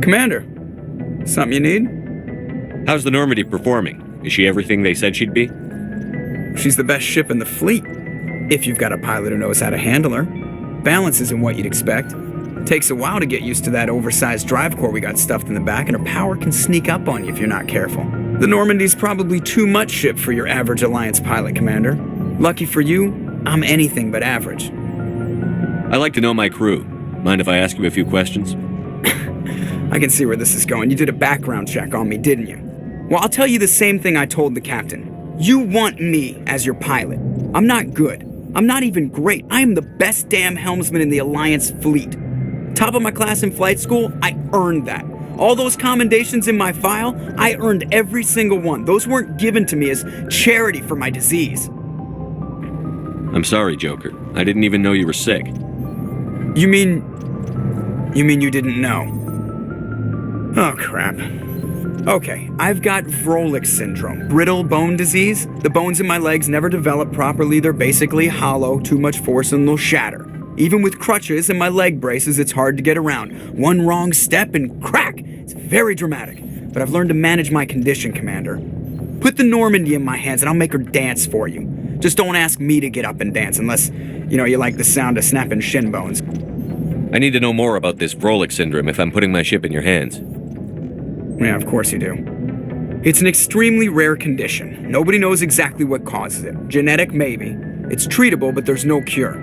Commander, something you need? How's the Normandy performing? Is she everything they said she'd be? She's the best ship in the fleet, if you've got a pilot who knows how to handle her. Balance isn't what you'd expect. Takes a while to get used to that oversized drive core we got stuffed in the back, and her power can sneak up on you if you're not careful. The Normandy's probably too much ship for your average Alliance pilot, Commander. Lucky for you, I'm anything but average. I like to know my crew. Mind if I ask you a few questions? I can see where this is going. You did a background check on me, didn't you? Well, I'll tell you the same thing I told the captain. You want me as your pilot. I'm not good. I'm not even great. I am the best damn helmsman in the Alliance fleet. Top of my class in flight school, I earned that. All those commendations in my file, I earned every single one. Those weren't given to me as charity for my disease. I'm sorry, Joker. I didn't even know you were sick. You mean you didn't know? Oh, crap. Okay, I've got Vrolik syndrome, brittle bone disease. The bones in my legs never develop properly. They're basically hollow, too much force and they'll shatter. Even with crutches and my leg braces, it's hard to get around. One wrong step and crack! It's very dramatic. But I've learned to manage my condition, Commander. Put the Normandy in my hands and I'll make her dance for you. Just don't ask me to get up and dance unless, you like the sound of snapping shin bones. I need to know more about this Vrolik syndrome if I'm putting my ship in your hands. Yeah, of course you do. It's an extremely rare condition. Nobody knows exactly what causes it. Genetic, maybe. It's treatable, but there's no cure.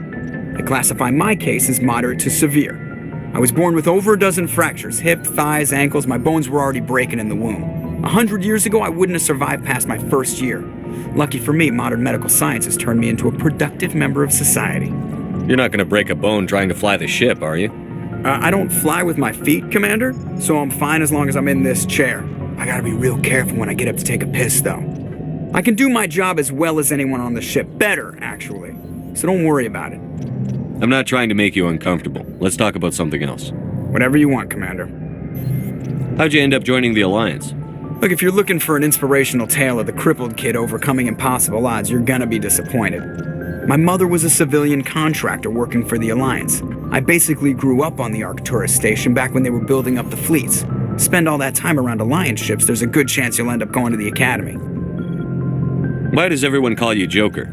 I classify my case as moderate to severe. I was born with over a dozen fractures, hip, thighs, ankles. My bones were already breaking in the womb. 100 years ago, I wouldn't have survived past my first year. Lucky for me, modern medical science has turned me into a productive member of society. You're not going to break a bone trying to fly the ship, are you? I don't fly with my feet, Commander, so I'm fine as long as I'm in this chair. I gotta be real careful when I get up to take a piss, though. I can do my job as well as anyone on the ship. Better, actually. So don't worry about it. I'm not trying to make you uncomfortable. Let's talk about something else. Whatever you want, Commander. How'd you end up joining the Alliance? Look, if you're looking for an inspirational tale of the crippled kid overcoming impossible odds, you're gonna be disappointed. My mother was a civilian contractor working for the Alliance. I basically grew up on the Arcturus station back when they were building up the fleets. Spend all that time around Alliance ships, there's a good chance you'll end up going to the Academy. Why does everyone call you Joker?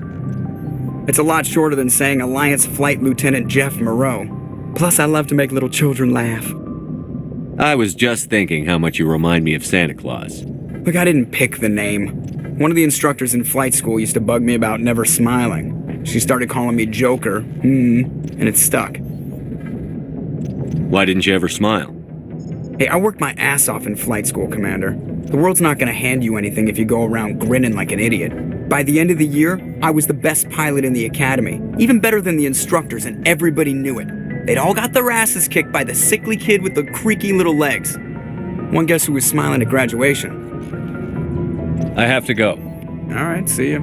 It's a lot shorter than saying Alliance Flight Lieutenant Jeff Moreau. Plus, I love to make little children laugh. I was just thinking how much you remind me of Santa Claus. Look, I didn't pick the name. One of the instructors in flight school used to bug me about never smiling. She started calling me Joker, and it stuck. Why didn't you ever smile? Hey, I worked my ass off in flight school, Commander. The world's not gonna hand you anything if you go around grinning like an idiot. By the end of the year, I was the best pilot in the Academy, even better than the instructors, and everybody knew it. They'd all got their asses kicked by the sickly kid with the creaky little legs. One guess who was smiling at graduation? I have to go. All right, see ya.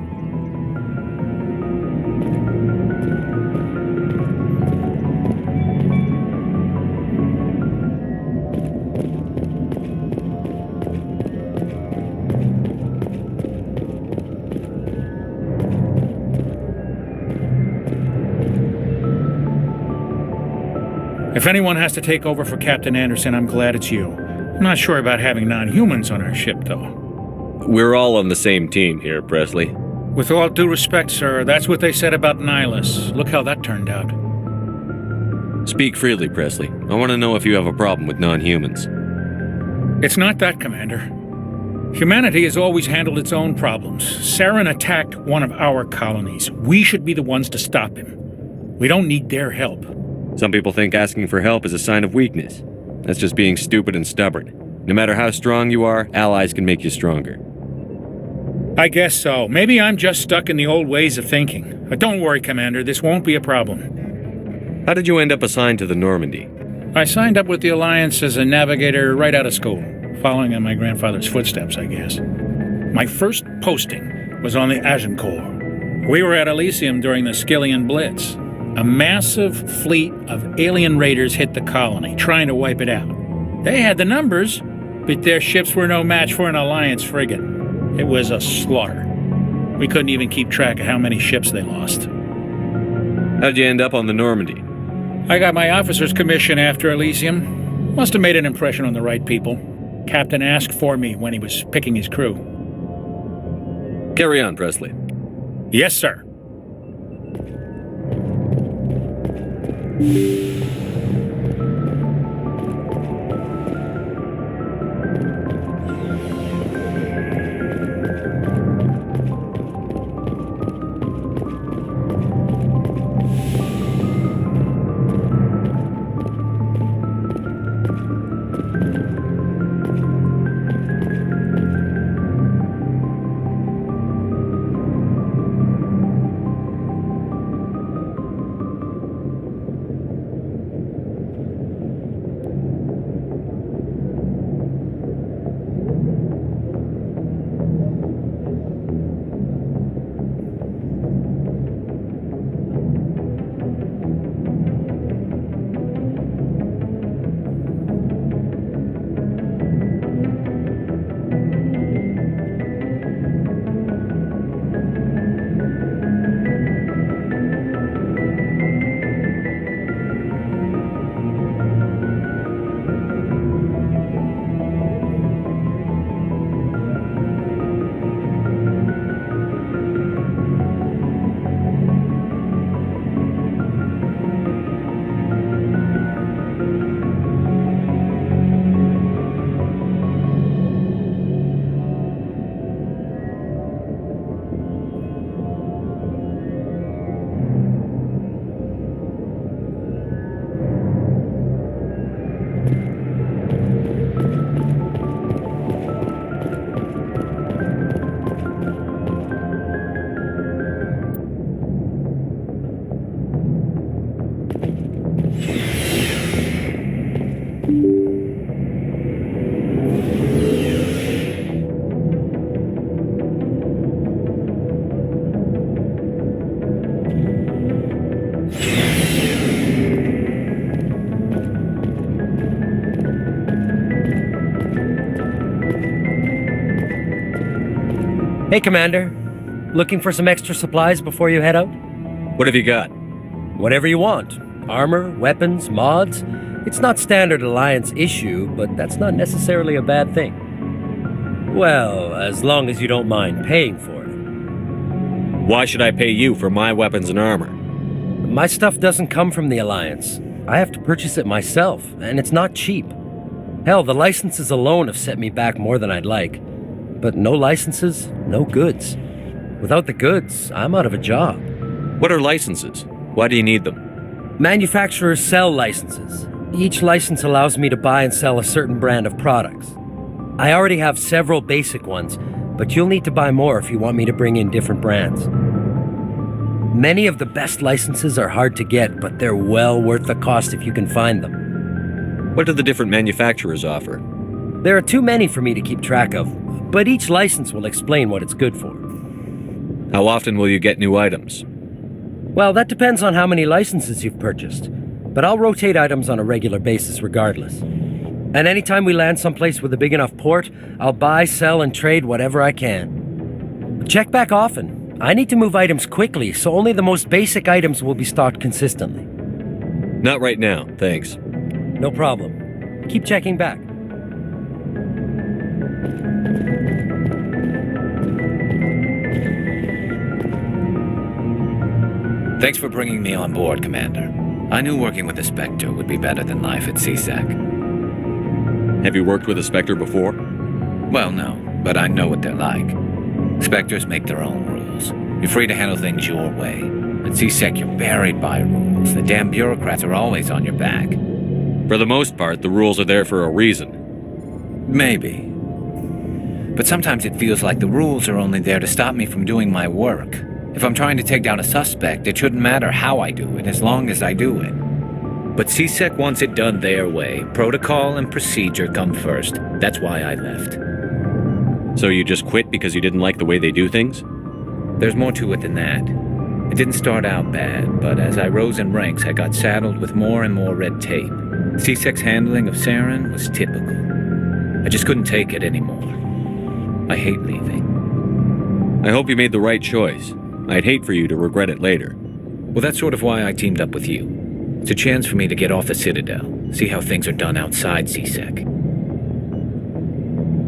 If anyone has to take over for Captain Anderson, I'm glad it's you. I'm not sure about having non-humans on our ship, though. We're all on the same team here, Presley. With all due respect, sir, that's what they said about Nihilus. Look how that turned out. Speak freely, Presley. I want to know if you have a problem with non-humans. It's not that, Commander. Humanity has always handled its own problems. Saren attacked one of our colonies. We should be the ones to stop him. We don't need their help. Some people think asking for help is a sign of weakness. That's just being stupid and stubborn. No matter how strong you are, allies can make you stronger. I guess so. Maybe I'm just stuck in the old ways of thinking. But don't worry, Commander, this won't be a problem. How did you end up assigned to the Normandy? I signed up with the Alliance as a navigator right out of school, following in my grandfather's footsteps, I guess. My first posting was on the Agincourt. We were at Elysium during the Skillian Blitz. A massive fleet of alien raiders hit the colony, trying to wipe it out. They had the numbers, but their ships were no match for an Alliance frigate. It was a slaughter. We couldn't even keep track of how many ships they lost. How'd you end up on the Normandy? I got my officer's commission after Elysium. Must have made an impression on the right people. Captain asked for me when he was picking his crew. Carry on, Presley. Yes, sir. Hey, Commander. Looking for some extra supplies before you head out? What have you got? Whatever you want. Armor, weapons, mods. It's not standard Alliance issue, but that's not necessarily a bad thing. Well, as long as you don't mind paying for it. Why should I pay you for my weapons and armor? My stuff doesn't come from the Alliance. I have to purchase it myself, and it's not cheap. Hell, the licenses alone have set me back more than I'd like. But no licenses, no goods. Without the goods, I'm out of a job. What are licenses? Why do you need them? Manufacturers sell licenses. Each license allows me to buy and sell a certain brand of products. I already have several basic ones, but you'll need to buy more if you want me to bring in different brands. Many of the best licenses are hard to get, but they're well worth the cost if you can find them. What do the different manufacturers offer? There are too many for me to keep track of, but each license will explain what it's good for. How often will you get new items? Well, that depends on how many licenses you've purchased, but I'll rotate items on a regular basis regardless. And anytime we land someplace with a big enough port, I'll buy, sell, and trade whatever I can. But check back often. I need to move items quickly, so only the most basic items will be stocked consistently. Not right now, thanks. No problem. Keep checking back. Thanks for bringing me on board, Commander. I knew working with a Spectre would be better than life at CSEC. Have you worked with a Spectre before? Well, no, but I know what they're like. Spectres make their own rules. You're free to handle things your way. At CSEC, you're buried by rules. The damn bureaucrats are always on your back. For the most part, the rules are there for a reason. Maybe. But sometimes it feels like the rules are only there to stop me from doing my work. If I'm trying to take down a suspect, it shouldn't matter how I do it, as long as I do it. But CSEC wants it done their way. Protocol and procedure come first. That's why I left. So you just quit because you didn't like the way they do things? There's more to it than that. It didn't start out bad, but as I rose in ranks, I got saddled with more and more red tape. CSEC's handling of Saren was typical. I just couldn't take it anymore. I hate leaving. I hope you made the right choice. I'd hate for you to regret it later. Well, that's sort of why I teamed up with you. It's a chance for me to get off the Citadel. See how things are done outside CSEC.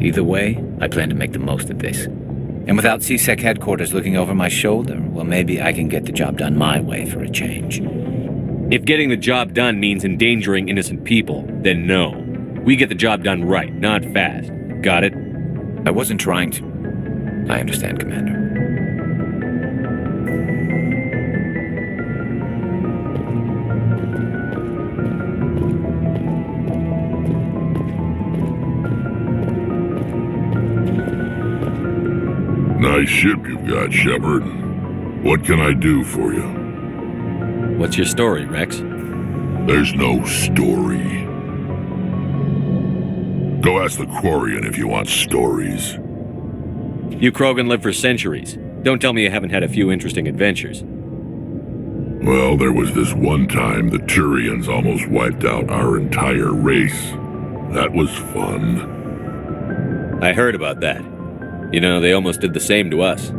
Either way, I plan to make the most of this. And without CSEC headquarters looking over my shoulder, well, maybe I can get the job done my way for a change. If getting the job done means endangering innocent people, then no. We get the job done right, not fast. Got it? I wasn't trying to. I understand, Commander. Nice ship you've got, Shepard. What can I do for you? What's your story, Rex? There's no story. Go ask the Quarian if you want stories. You Krogan lived for centuries. Don't tell me you haven't had a few interesting adventures. Well, there was this one time the Turians almost wiped out our entire race. That was fun. I heard about that. You know, they almost did the same to us.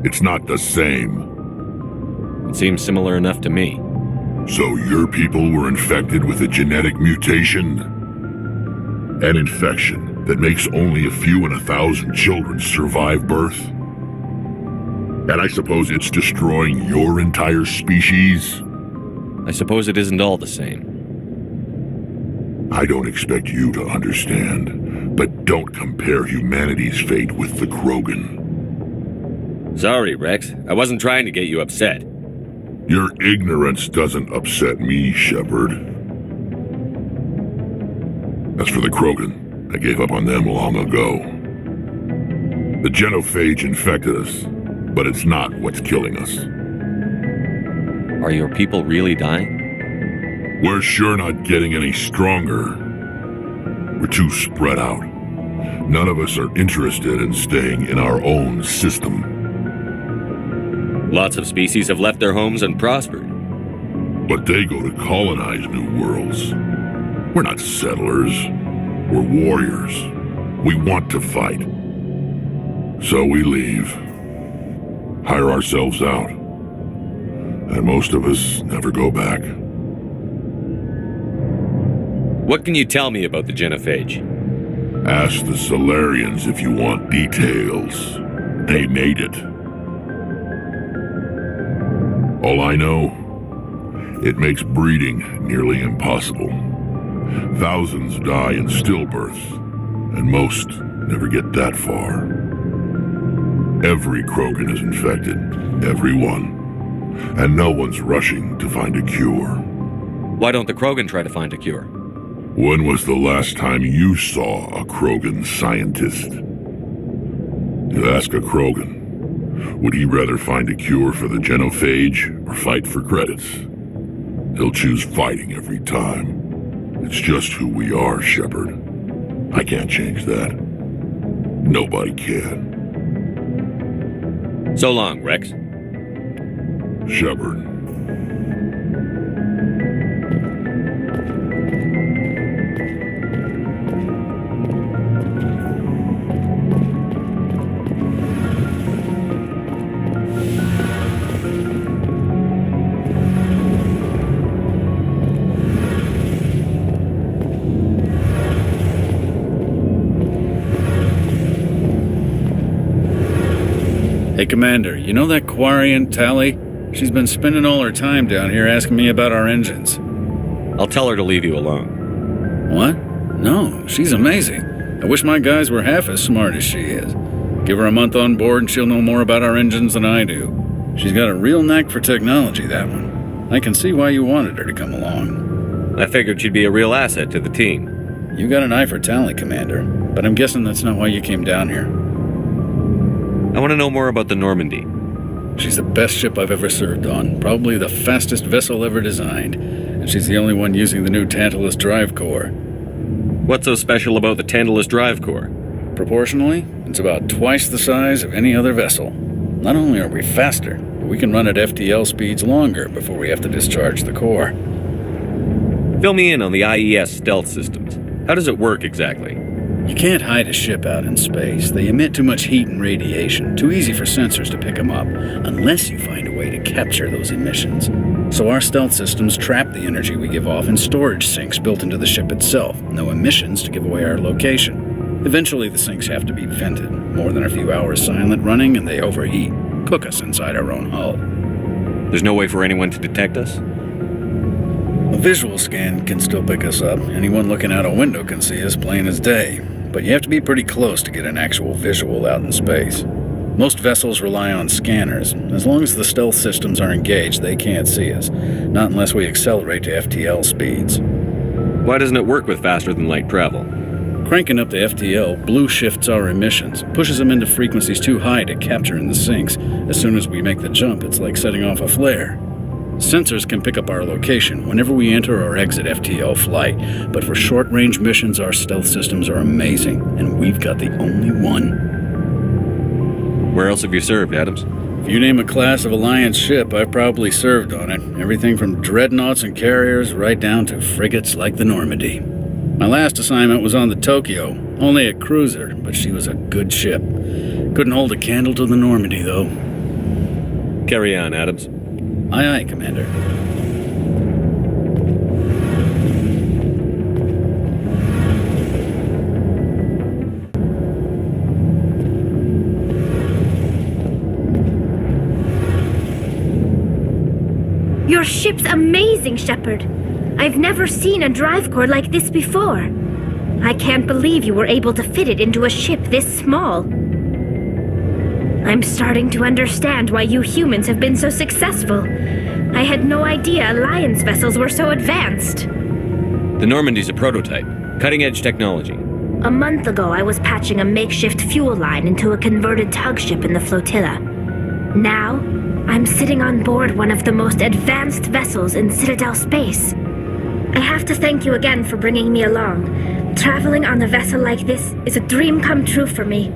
It's not the same. It seems similar enough to me. So your people were infected with a genetic mutation? An infection that makes only a few in 1,000 children survive birth? And I suppose it's destroying your entire species? I suppose it isn't all the same. I don't expect you to understand, but don't compare humanity's fate with the Krogan. Sorry, Rex. I wasn't trying to get you upset. Your ignorance doesn't upset me, Shepard. As for the Krogan, I gave up on them long ago. The genophage infected us, but it's not what's killing us. Are your people really dying? We're sure not getting any stronger. We're too spread out. None of us are interested in staying in our own system. Lots of species have left their homes and prospered. But they go to colonize new worlds. We're not settlers. We're warriors. We want to fight. So we leave. Hire ourselves out. And most of us never go back. What can you tell me about the genophage? Ask the Solarians if you want details. They made it. All I know, it makes breeding nearly impossible. Thousands die in stillbirth, and most never get that far. Every Krogan is infected, every one. And no one's rushing to find a cure. Why don't the Krogan try to find a cure? When was the last time you saw a Krogan scientist? You ask a Krogan, would he rather find a cure for the genophage or fight for credits? He'll choose fighting every time. It's just who we are, Shepard. I can't change that. Nobody can. So long, Rex. Shepard. Hey, Commander, you know that Quarian, Tally? She's been spending all her time down here asking me about our engines. I'll tell her to leave you alone. What? No, she's amazing. I wish my guys were half as smart as she is. Give her a month on board and she'll know more about our engines than I do. She's got a real knack for technology, that one. I can see why you wanted her to come along. I figured she'd be a real asset to the team. You got an eye for Tally, Commander, but I'm guessing that's not why you came down here. I want to know more about the Normandy. She's the best ship I've ever served on, probably the fastest vessel ever designed, and she's the only one using the new Tantalus drive core. What's so special about the Tantalus drive core? Proportionally, it's about twice the size of any other vessel. Not only are we faster, but we can run at FTL speeds longer before we have to discharge the core. Fill me in on the IES stealth systems. How does it work exactly? You can't hide a ship out in space. They emit too much heat and radiation. Too easy for sensors to pick them up, unless you find a way to capture those emissions. So our stealth systems trap the energy we give off in storage sinks built into the ship itself. No emissions to give away our location. Eventually the sinks have to be vented. More than a few hours silent running and they overheat. Cook us inside our own hull. There's no way for anyone to detect us? A visual scan can still pick us up. Anyone looking out a window can see us plain as day. But you have to be pretty close to get an actual visual out in space. Most vessels rely on scanners. As long as the stealth systems are engaged, they can't see us. Not unless we accelerate to FTL speeds. Why doesn't it work with faster-than-light travel? Cranking up the FTL blue shifts our emissions, pushes them into frequencies too high to capture in the sinks. As soon as we make the jump, it's like setting off a flare. Sensors can pick up our location whenever we enter or exit FTL flight, but for short-range missions, our stealth systems are amazing, and we've got the only one. Where else have you served, Adams? If you name a class of Alliance ship, I've probably served on it. Everything from dreadnoughts and carriers right down to frigates like the Normandy. My last assignment was on the Tokyo, only a cruiser, but she was a good ship. Couldn't hold a candle to the Normandy, though. Carry on, Adams. Aye, aye, Commander. Your ship's amazing, Shepard. I've never seen a drive core like this before. I can't believe you were able to fit it into a ship this small. I'm starting to understand why you humans have been so successful. I had no idea Alliance vessels were so advanced. The Normandy's a prototype. Cutting-edge technology. A month ago, I was patching a makeshift fuel line into a converted tug ship in the flotilla. Now, I'm sitting on board one of the most advanced vessels in Citadel space. I have to thank you again for bringing me along. Traveling on a vessel like this is a dream come true for me.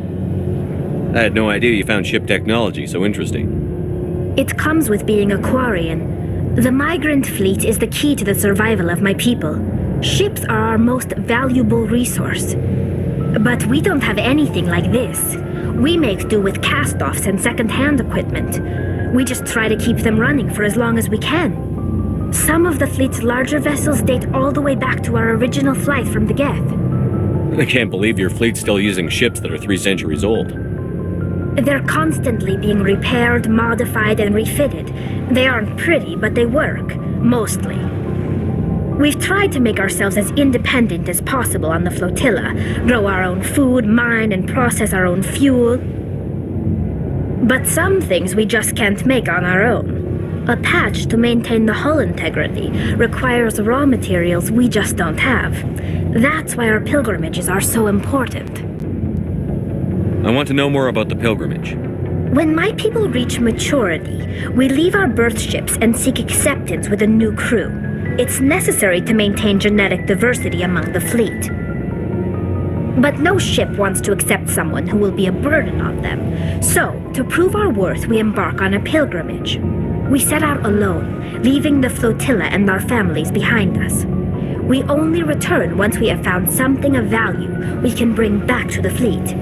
I had no idea you found ship technology so interesting. It comes with being a Quarian. The migrant fleet is the key to the survival of my people. Ships are our most valuable resource. But we don't have anything like this. We make do with cast-offs and second-hand equipment. We just try to keep them running for as long as we can. Some of the fleet's larger vessels date all the way back to our original flight from the Geth. I can't believe your fleet's still using ships that are 3 centuries old. They're constantly being repaired, modified, and refitted. They aren't pretty, but they work, mostly. We've tried to make ourselves as independent as possible on the flotilla, grow our own food, mine, and process our own fuel. But some things we just can't make on our own. A patch to maintain the hull integrity requires raw materials we just don't have. That's why our pilgrimages are so important. I want to know more about the pilgrimage. When my people reach maturity, we leave our birth ships and seek acceptance with a new crew. It's necessary to maintain genetic diversity among the fleet. But no ship wants to accept someone who will be a burden on them. So, to prove our worth, we embark on a pilgrimage. We set out alone, leaving the flotilla and our families behind us. We only return once we have found something of value we can bring back to the fleet.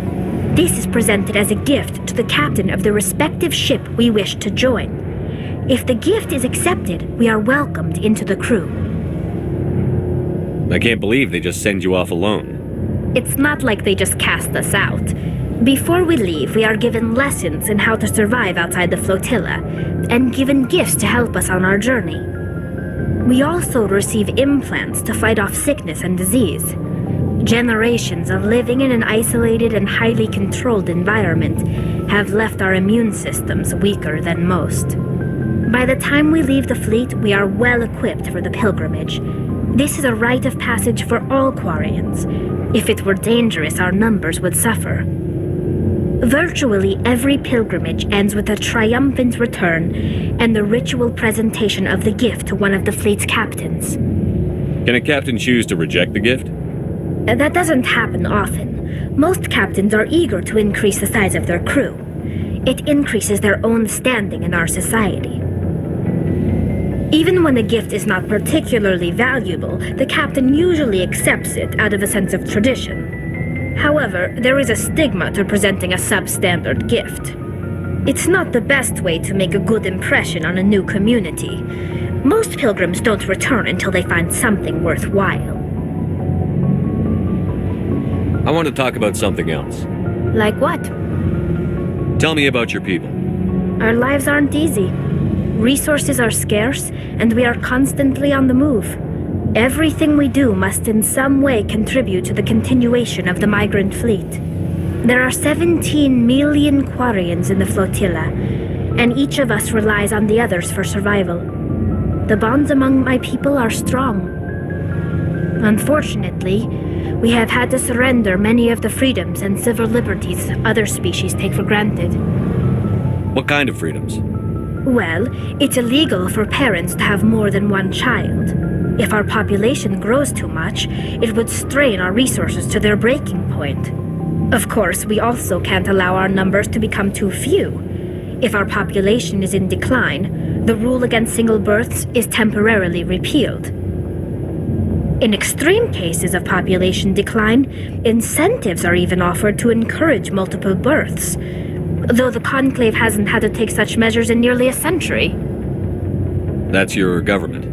This is presented as a gift to the captain of the respective ship we wish to join. If the gift is accepted, we are welcomed into the crew. I can't believe they just send you off alone. It's not like they just cast us out. Before we leave, we are given lessons in how to survive outside the flotilla, and given gifts to help us on our journey. We also receive implants to fight off sickness and disease. Generations of living in an isolated and highly controlled environment have left our immune systems weaker than most. By the time we leave the fleet, we are well equipped for the pilgrimage. This is a rite of passage for all Quarians. If it were dangerous, our numbers would suffer. Virtually every pilgrimage ends with a triumphant return and the ritual presentation of the gift to one of the fleet's captains. Can a captain choose to reject the gift? That doesn't happen often. Most captains are eager to increase the size of their crew. It increases their own standing in our society. Even when the gift is not particularly valuable, the captain usually accepts it out of a sense of tradition. However, there is a stigma to presenting a substandard gift. It's not the best way to make a good impression on a new community, Most pilgrims don't return until they find something worthwhile. I want to talk about something else. Like what? Tell me about your people. Our lives aren't easy. Resources are scarce, and we are constantly on the move. Everything we do must in some way contribute to the continuation of the migrant fleet. There are 17 million Quarians in the flotilla, and each of us relies on the others for survival. The bonds among my people are strong. Unfortunately, we have had to surrender many of the freedoms and civil liberties other species take for granted. What kind of freedoms? Well, it's illegal for parents to have more than one child. If our population grows too much, it would strain our resources to their breaking point. Of course, we also can't allow our numbers to become too few. If our population is in decline, the rule against single births is temporarily repealed. In extreme cases of population decline, incentives are even offered to encourage multiple births, though the Conclave hasn't had to take such measures in nearly a century. That's your government.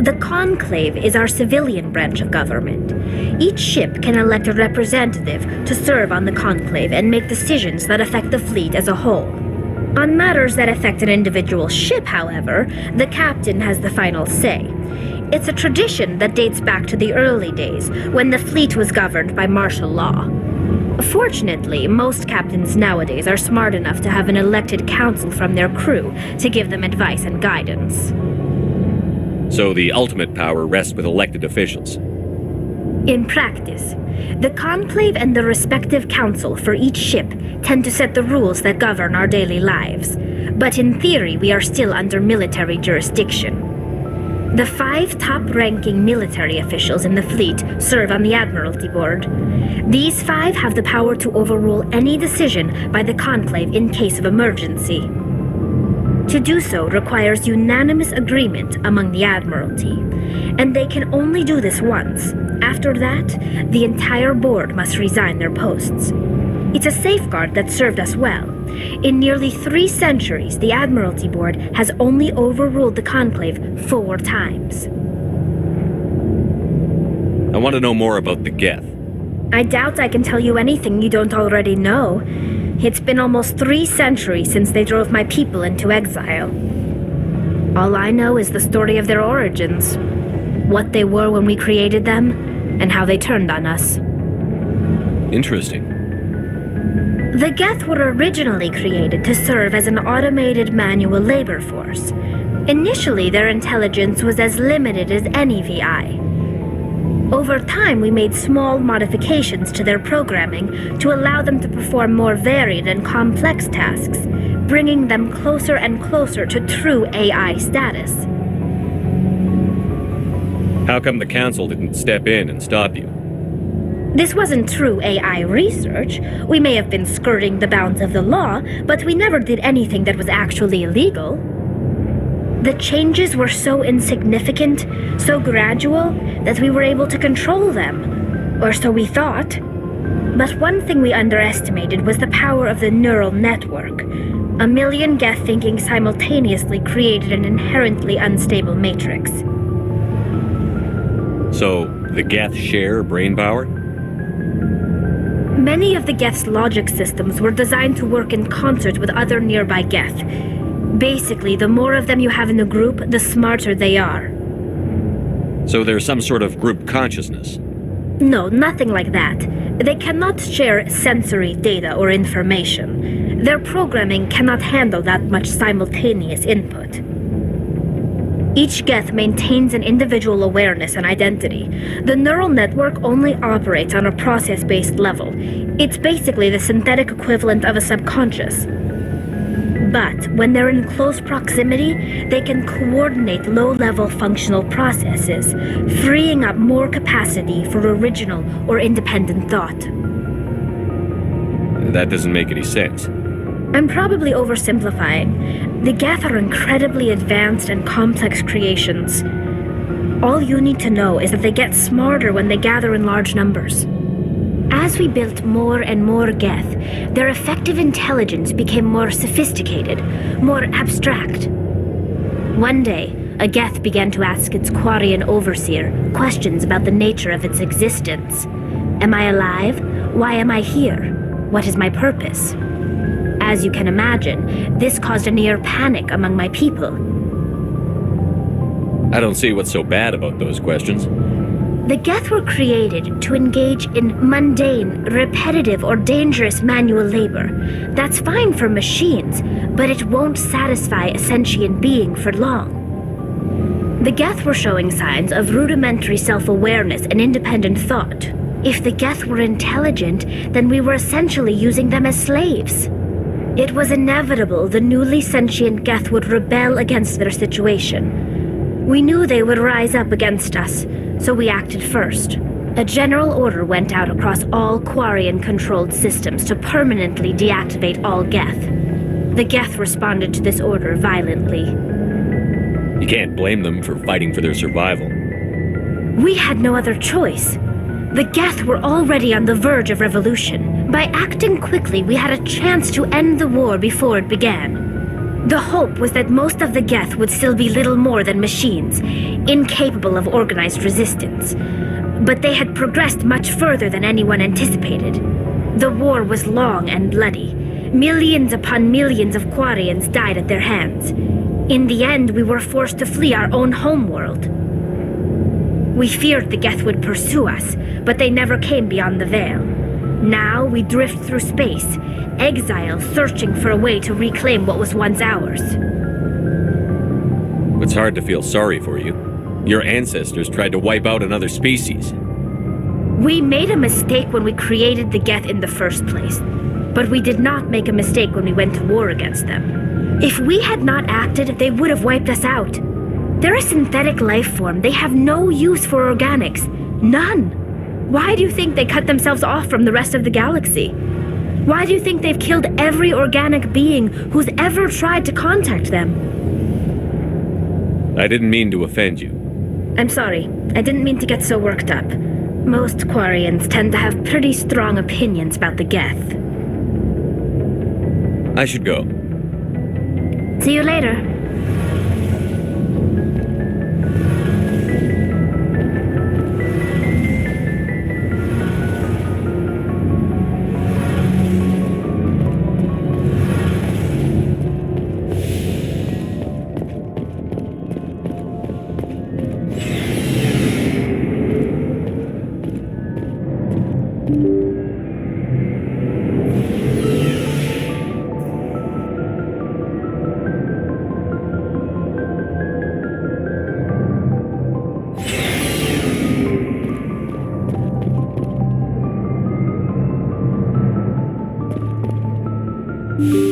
The Conclave is our civilian branch of government. Each ship can elect a representative to serve on the Conclave and make decisions that affect the fleet as a whole. On matters that affect an individual ship, however, the captain has the final say. It's a tradition that dates back to the early days, when the fleet was governed by martial law. Fortunately, most captains nowadays are smart enough to have an elected council from their crew to give them advice and guidance. So the ultimate power rests with elected officials. In practice, the Conclave and the respective council for each ship tend to set the rules that govern our daily lives. But in theory, we are still under military jurisdiction. The 5 top-ranking military officials in the fleet serve on the Admiralty Board. These 5 have the power to overrule any decision by the Conclave in case of emergency. To do so requires unanimous agreement among the Admiralty, and they can only do this once. After that, the entire board must resign their posts. It's a safeguard that served us well. In nearly 3 centuries, the Admiralty Board has only overruled the Conclave 4 times. I want to know more about the Geth. I doubt I can tell you anything you don't already know. It's been almost 3 centuries since they drove my people into exile. All I know is the story of their origins, what they were when we created them, and how they turned on us. Interesting. The Geth were originally created to serve as an automated manual labor force. Initially, their intelligence was as limited as any VI. Over time, we made small modifications to their programming to allow them to perform more varied and complex tasks, bringing them closer and closer to true AI status. How come the council didn't step in and stop you? This wasn't true AI research. We may have been skirting the bounds of the law, but we never did anything that was actually illegal. The changes were so insignificant, so gradual, that we were able to control them. Or so we thought. But one thing we underestimated was the power of the neural network. 1 million Geth thinking simultaneously created an inherently unstable matrix. So, the Geth share brain power? Many of the Geth's logic systems were designed to work in concert with other nearby Geth. Basically, the more of them you have in a group, the smarter they are. So there's some sort of group consciousness? No, nothing like that. They cannot share sensory data or information. Their programming cannot handle that much simultaneous input. Each Geth maintains an individual awareness and identity. The neural network only operates on a process-based level. It's basically the synthetic equivalent of a subconscious. But when they're in close proximity, they can coordinate low-level functional processes, freeing up more capacity for original or independent thought. That doesn't make any sense. I'm probably oversimplifying. The Geth are incredibly advanced and complex creations. All you need to know is that they get smarter when they gather in large numbers. As we built more and more Geth, their effective intelligence became more sophisticated, more abstract. One day, a Geth began to ask its Quarian overseer questions about the nature of its existence. Am I alive? Why am I here? What is my purpose? As you can imagine, this caused a near panic among my people. I don't see what's so bad about those questions. The Geth were created to engage in mundane, repetitive, or dangerous manual labor. That's fine for machines, but it won't satisfy a sentient being for long. The Geth were showing signs of rudimentary self-awareness and independent thought. If the Geth were intelligent, then we were essentially using them as slaves. It was inevitable the newly sentient Geth would rebel against their situation. We knew they would rise up against us, so we acted first. A general order went out across all Quarian-controlled systems to permanently deactivate all Geth. The Geth responded to this order violently. You can't blame them for fighting for their survival. We had no other choice. The Geth were already on the verge of revolution. By acting quickly, we had a chance to end the war before it began. The hope was that most of the Geth would still be little more than machines, incapable of organized resistance. But they had progressed much further than anyone anticipated. The war was long and bloody. Millions upon millions of Quarians died at their hands. In the end, we were forced to flee our own homeworld. We feared the Geth would pursue us, but they never came beyond the Veil. Now we drift through space, exile searching for a way to reclaim what was once ours. It's hard to feel sorry for you. Your ancestors tried to wipe out another species. We made a mistake when we created the Geth in the first place, but we did not make a mistake when we went to war against them. If we had not acted, they would have wiped us out. They're a synthetic life form. They have no use for organics. None. Why do you think they cut themselves off from the rest of the galaxy? Why do you think they've killed every organic being who's ever tried to contact them? I didn't mean to offend you. I'm sorry. I didn't mean to get so worked up. Most Quarians tend to have pretty strong opinions about the Geth. I should go. See you later. you